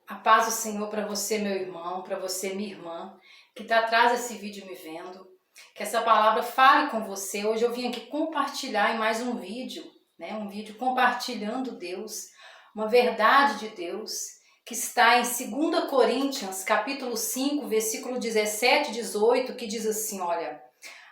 A paz do Senhor para você, meu irmão, para você, minha irmã, que está atrás desse vídeo me vendo. Que essa palavra fale com você. Hoje eu vim aqui compartilhar em mais um vídeo, um vídeo compartilhando Deus, uma verdade de Deus, que está em 2 Coríntios, capítulo 5, versículo 17 e 18, que diz assim, olha,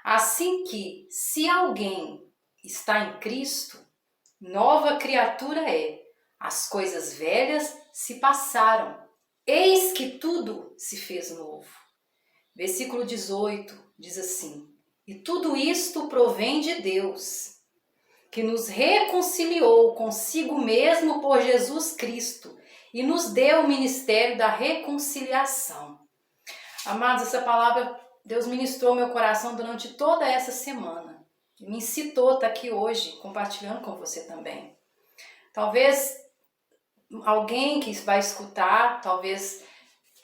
assim que, se alguém está em Cristo, nova criatura é. As coisas velhas se passaram, eis que tudo se fez novo. Versículo 18 diz assim, e tudo isto provém de Deus, que nos reconciliou consigo mesmo por Jesus Cristo e nos deu o ministério da reconciliação. Amados, essa palavra Deus ministrou meu coração durante toda essa semana. E me incitou a estar aqui hoje, compartilhando com você também. Talvez alguém que vai escutar, talvez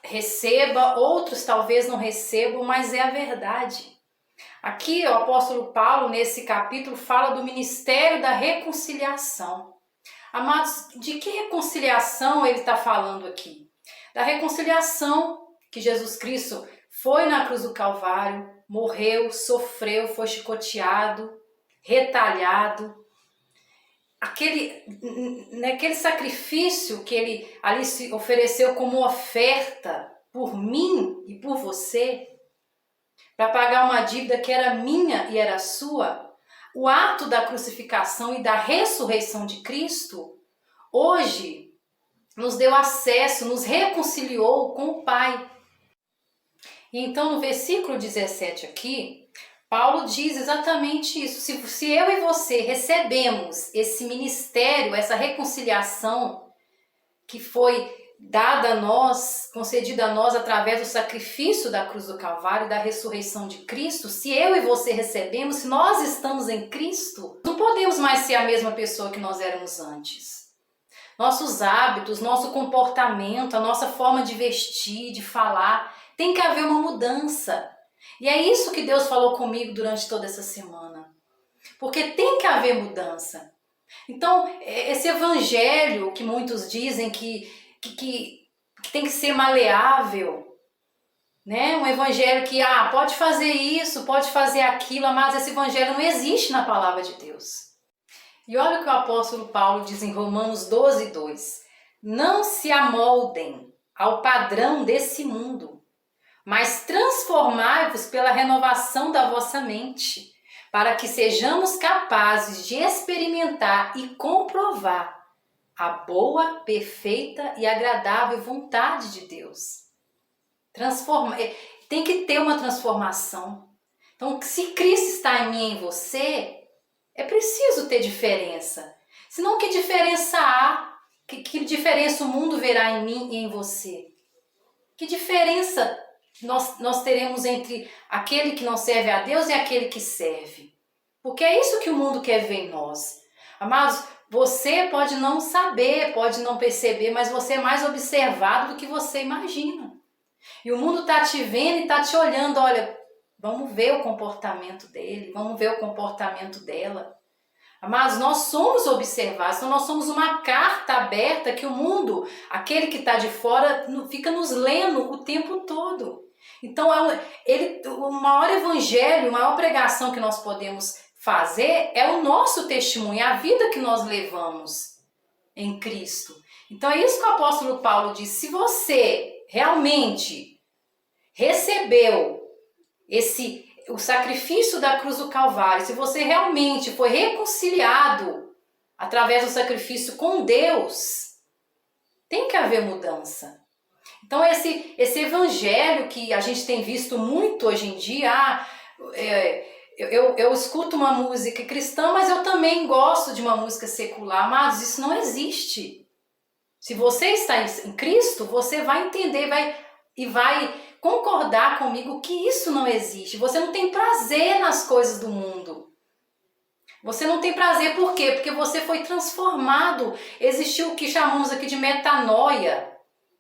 receba, outros talvez não recebam, mas é a verdade. Aqui o apóstolo Paulo, nesse capítulo, fala do ministério da reconciliação. Amados, de que reconciliação ele está falando aqui? Da reconciliação que Jesus Cristo foi na cruz do Calvário, morreu, sofreu, foi chicoteado, retalhado. Aquele sacrifício que ele ali se ofereceu como oferta por mim e por você, para pagar uma dívida que era minha e era sua, o ato da crucificação e da ressurreição de Cristo, hoje nos deu acesso, nos reconciliou com o Pai. E então no versículo 17 aqui, Paulo diz exatamente isso. Se eu e você recebemos esse ministério, essa reconciliação que foi dada a nós, concedida a nós através do sacrifício da cruz do Calvário, da ressurreição de Cristo, se eu e você recebemos, se nós estamos em Cristo, não podemos mais ser a mesma pessoa que nós éramos antes. Nossos hábitos, nosso comportamento, a nossa forma de vestir, de falar, tem que haver uma mudança. E é isso que Deus falou comigo durante toda essa semana. Porque tem que haver mudança. Então, esse evangelho que muitos dizem que tem que ser maleável, né? Um evangelho que pode fazer isso, pode fazer aquilo, mas esse evangelho não existe na palavra de Deus. E olha o que o apóstolo Paulo diz em Romanos 12, 2. Não se amoldem ao padrão desse mundo, mas transformai-vos pela renovação da vossa mente, para que sejamos capazes de experimentar e comprovar a boa, perfeita e agradável vontade de Deus. Tem que ter uma transformação. Então, se Cristo está em mim e em você, é preciso ter diferença. Senão, que diferença há? Que diferença o mundo verá em mim e em você? Que diferença nós teremos entre aquele que não serve a Deus e aquele que serve? Porque é isso que o mundo quer ver em nós. Amados, você pode não saber, pode não perceber, mas você é mais observado do que você imagina. E o mundo está te vendo e está te olhando, olha, vamos ver o comportamento dele, vamos ver o comportamento dela. Mas nós somos observados, então nós somos uma carta aberta que o mundo, aquele que está de fora, fica nos lendo o tempo todo. Então, o maior evangelho, a maior pregação que nós podemos fazer é o nosso testemunho, a vida que nós levamos em Cristo. Então, é isso que o apóstolo Paulo diz. Se você realmente recebeu o sacrifício da cruz do Calvário, se você realmente foi reconciliado através do sacrifício com Deus, tem que haver mudança. Então esse evangelho que a gente tem visto muito hoje em dia, eu escuto uma música cristã, mas eu também gosto de uma música secular, mas isso não existe. Se você está em Cristo, você vai entender vai concordar comigo que isso não existe. Você não tem prazer nas coisas do mundo. Você não tem prazer por quê? Porque você foi transformado. Existiu o que chamamos aqui de metanoia,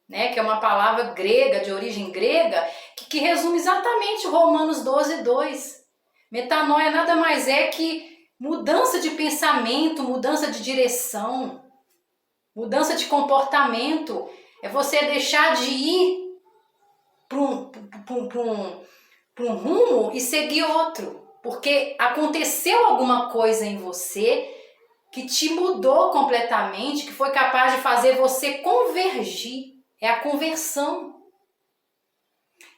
que é uma palavra grega, de origem grega, que resume exatamente Romanos 12, 2. Metanoia nada mais é que mudança de pensamento, mudança de direção, mudança de comportamento. É você deixar de ir para um rumo e seguir outro. Porque aconteceu alguma coisa em você que te mudou completamente, que foi capaz de fazer você convergir. É a conversão.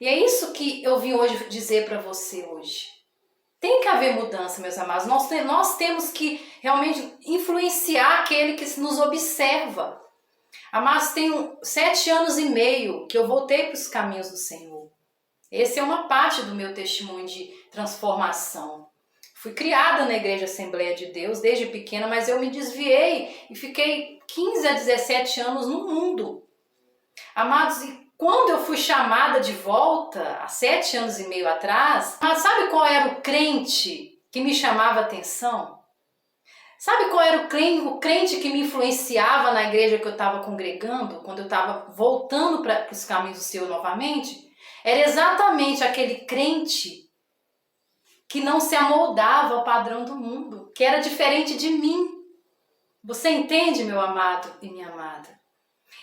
E é isso que eu vim hoje dizer para você hoje. Tem que haver mudança, meus amados. Nós temos que realmente influenciar aquele que nos observa. Amados, tem 7 anos e meio que eu voltei para os caminhos do Senhor. Essa é uma parte do meu testemunho de transformação. Fui criada na Igreja Assembleia de Deus desde pequena, mas eu me desviei e fiquei 15 a 17 anos no mundo. Amados, e quando eu fui chamada de volta, há 7 anos e meio atrás, sabe qual era o crente que me chamava a atenção? Sabe qual era o crente que me influenciava na igreja que eu estava congregando, quando eu estava voltando para os caminhos do Senhor novamente? Era exatamente aquele crente que não se amoldava ao padrão do mundo, que era diferente de mim. Você entende, meu amado e minha amada?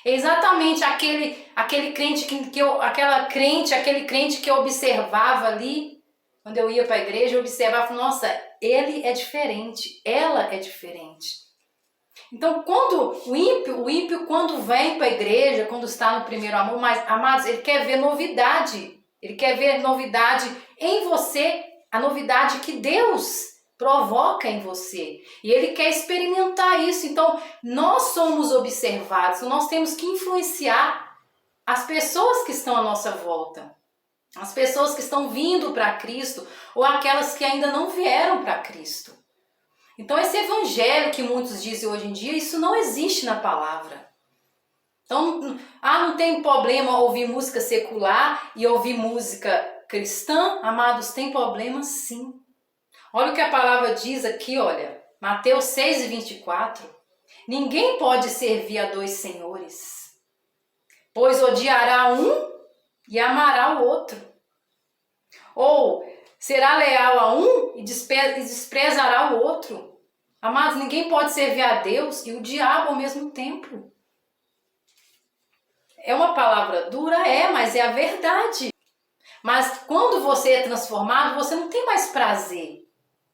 É exatamente aquele crente aquele crente que eu observava ali, quando eu ia para a igreja, eu observava, nossa, ele é diferente, ela é diferente. Então, quando o ímpio quando vem para a igreja, quando está no primeiro amor, mas, amados, ele quer ver novidade. Ele quer ver novidade em você, a novidade que Deus provoca em você. E ele quer experimentar isso. Então, nós somos observados, nós temos que influenciar as pessoas que estão à nossa volta. As pessoas que estão vindo para Cristo ou aquelas que ainda não vieram para Cristo. Então, esse evangelho que muitos dizem hoje em dia, isso não existe na palavra. Então, não tem problema ouvir música secular e ouvir música cristã? Amados, tem problema sim. Olha o que a palavra diz aqui, olha, Mateus 6:24. Ninguém pode servir a 2 senhores, pois odiará um e amará o outro. Ou será leal a um e desprezará o outro. Amados, ninguém pode servir a Deus e o diabo ao mesmo tempo. É uma palavra dura, mas é a verdade. Mas quando você é transformado, você não tem mais prazer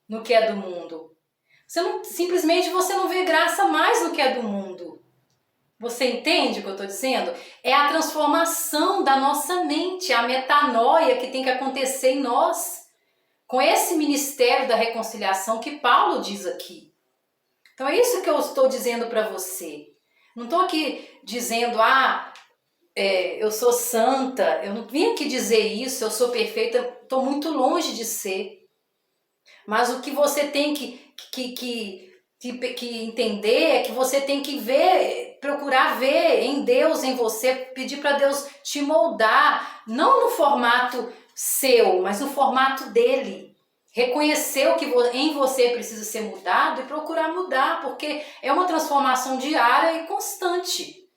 no que é do mundo. Simplesmente você não vê graça mais no que é do mundo. Você entende o que eu estou dizendo? É a transformação da nossa mente, a metanoia que tem que acontecer em nós. Com esse ministério da reconciliação que Paulo diz aqui. Então é isso que eu estou dizendo para você. Não estou aqui dizendo, eu sou santa, eu não vim aqui dizer isso, eu sou perfeita, estou muito longe de ser. Mas o que você tem que entender é que você tem que procurar ver em Deus, em você, pedir para Deus te moldar, não no formato seu, mas no formato dele. Reconhecer o que em você precisa ser mudado e procurar mudar, porque é uma transformação diária e constante.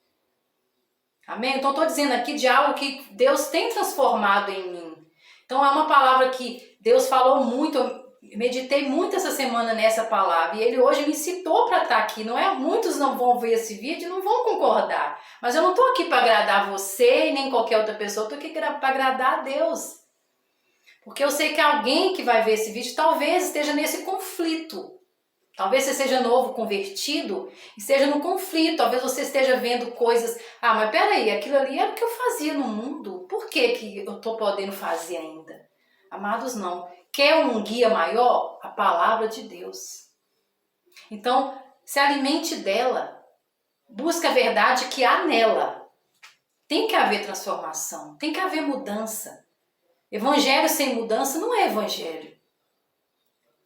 Amém? Então, estou dizendo aqui de algo que Deus tem transformado em mim. Então, é uma palavra que Deus falou muito, eu meditei muito essa semana nessa palavra. E Ele hoje me citou para estar aqui. Muitos não vão ver esse vídeo e não vão concordar. Mas eu não estou aqui para agradar você e nem qualquer outra pessoa. Eu estou aqui para agradar a Deus. Porque eu sei que alguém que vai ver esse vídeo talvez esteja nesse conflito. Talvez você seja novo, convertido, e esteja no conflito. Talvez você esteja vendo coisas. Mas peraí, aquilo ali era o que eu fazia no mundo. Por que eu estou podendo fazer ainda? Amados, não. Quer um guia maior? A palavra de Deus. Então, se alimente dela. Busca a verdade que há nela. Tem que haver transformação. Tem que haver mudança. Evangelho sem mudança não é evangelho.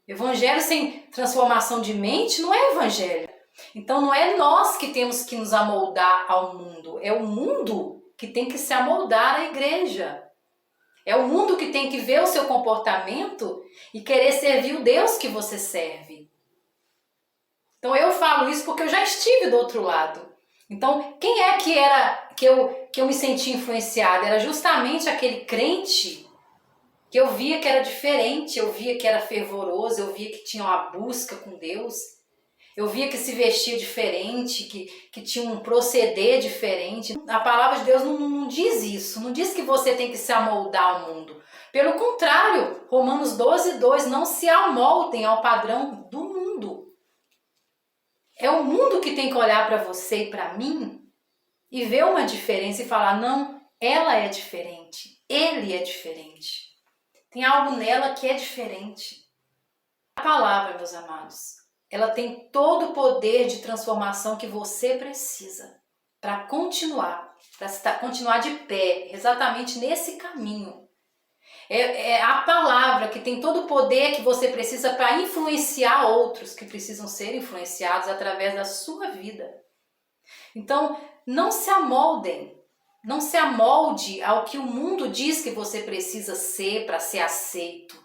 Evangelho sem transformação de mente não é evangelho. Então não é nós que temos que nos amoldar ao mundo. É o mundo que tem que se amoldar à igreja. É o mundo que tem que ver o seu comportamento e querer servir o Deus que você serve. Então eu falo isso porque eu já estive do outro lado. Então quem é que eu me senti influenciada? Era justamente aquele crente que eu via que era diferente, eu via que era fervoroso, eu via que tinha uma busca com Deus. eu via que se vestia diferente, que tinha um proceder diferente. A palavra de Deus não diz isso, não diz que você tem que se amoldar ao mundo. Pelo contrário, Romanos 12:2, não se amoldem ao padrão do mundo. É o mundo que tem que olhar para você e para mim e ver uma diferença e falar, não, ela é diferente, ele é diferente. Tem algo nela que é diferente. A palavra, meus amados, ela tem todo o poder de transformação que você precisa para continuar de pé, exatamente nesse caminho. É a palavra que tem todo o poder que você precisa para influenciar outros que precisam ser influenciados através da sua vida. Então, não se amoldem, não se amolde ao que o mundo diz que você precisa ser para ser aceito.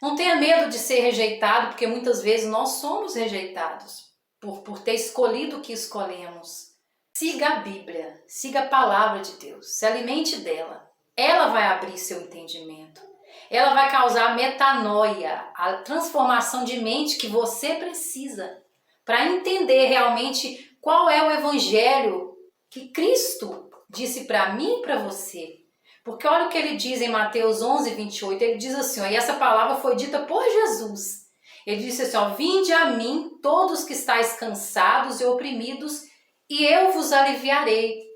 Não tenha medo de ser rejeitado, porque muitas vezes nós somos rejeitados por ter escolhido o que escolhemos. Siga a Bíblia, siga a palavra de Deus, se alimente dela. Ela vai abrir seu entendimento. Ela vai causar metanoia, a transformação de mente que você precisa para entender realmente qual é o evangelho que Cristo disse para mim e para você. Porque olha o que ele diz em Mateus 11:28, ele diz assim, e essa palavra foi dita por Jesus. Ele disse assim, vinde a mim todos que estáis cansados e oprimidos, e eu vos aliviarei.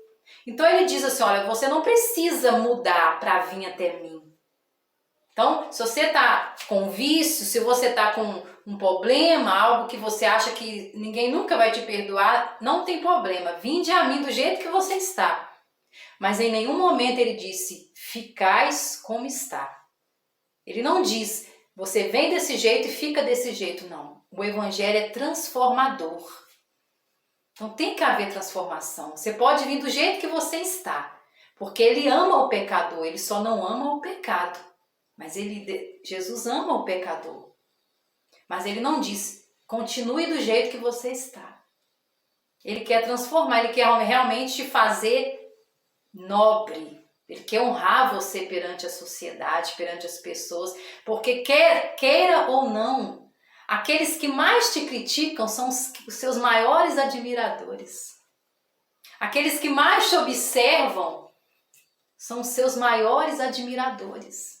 Então ele diz assim, olha, você não precisa mudar para vir até mim. Então, se você está com vício, se você está com um problema, algo que você acha que ninguém nunca vai te perdoar, não tem problema. Vinde a mim do jeito que você está. Mas em nenhum momento ele disse, ficais como está. Ele não diz, você vem desse jeito e fica desse jeito, não. O evangelho é transformador. Então tem que haver transformação. Você pode vir do jeito que você está, porque ele ama o pecador, ele só não ama o pecado. Mas Jesus ama o pecador. Mas ele não diz, continue do jeito que você está. Ele quer transformar, ele quer realmente te fazer nobre. Ele quer honrar você perante a sociedade, perante as pessoas, porque queira ou não, aqueles que mais te criticam são os seus maiores admiradores. Aqueles que mais te observam são os seus maiores admiradores.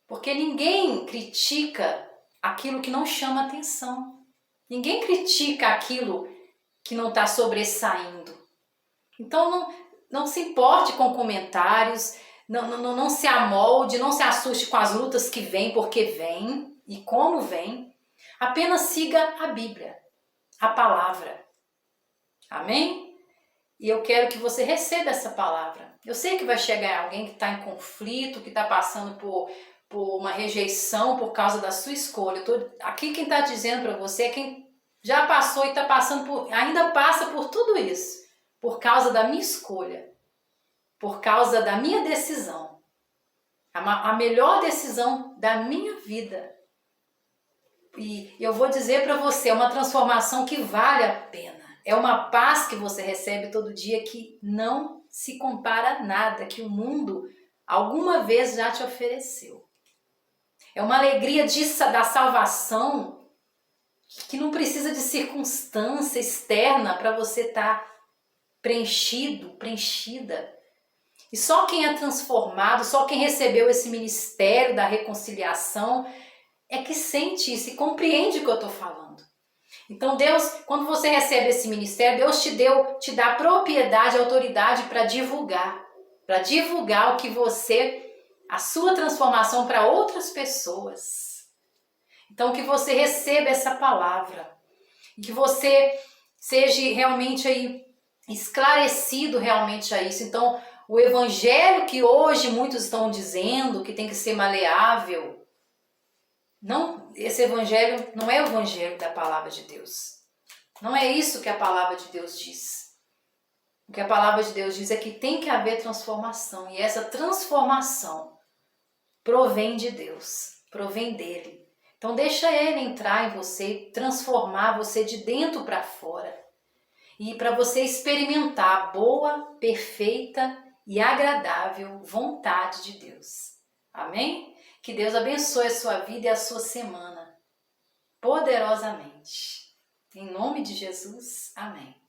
Porque ninguém critica aquilo que não chama atenção. Ninguém critica aquilo que não está sobressaindo. Então não se importe com comentários, não se amolde, não se assuste com as lutas que vêm, porque vêm e como vêm. Apenas siga a Bíblia, a palavra. Amém? E eu quero que você receba essa palavra. Eu sei que vai chegar alguém que está em conflito, que está passando por uma rejeição por causa da sua escolha. Aqui quem está dizendo para você é quem já passou e está passando ainda passa por tudo isso. Por causa da minha escolha, por causa da minha decisão, a melhor decisão da minha vida. E eu vou dizer para você, é uma transformação que vale a pena. É uma paz que você recebe todo dia que não se compara a nada que o mundo alguma vez já te ofereceu. É uma alegria da salvação que não precisa de circunstância externa para você estar preenchido, preenchida. E só quem é transformado, só quem recebeu esse ministério da reconciliação é que sente isso e compreende o que eu estou falando. Então Deus, quando você recebe esse ministério, Deus te dá propriedade, autoridade para divulgar o que a sua transformação para outras pessoas. Então que você receba essa palavra, que você seja realmente aí esclarecido realmente a isso. Então, o evangelho que hoje muitos estão dizendo que tem que ser maleável, esse evangelho não é o evangelho da palavra de Deus. Não é isso que a palavra de Deus diz. O que a palavra de Deus diz é que tem que haver transformação. E essa transformação provém de Deus, provém dele. Então deixa ele entrar em você, transformar você de dentro para fora. E para você experimentar a boa, perfeita e agradável vontade de Deus. Amém? Que Deus abençoe a sua vida e a sua semana poderosamente. Em nome de Jesus, amém.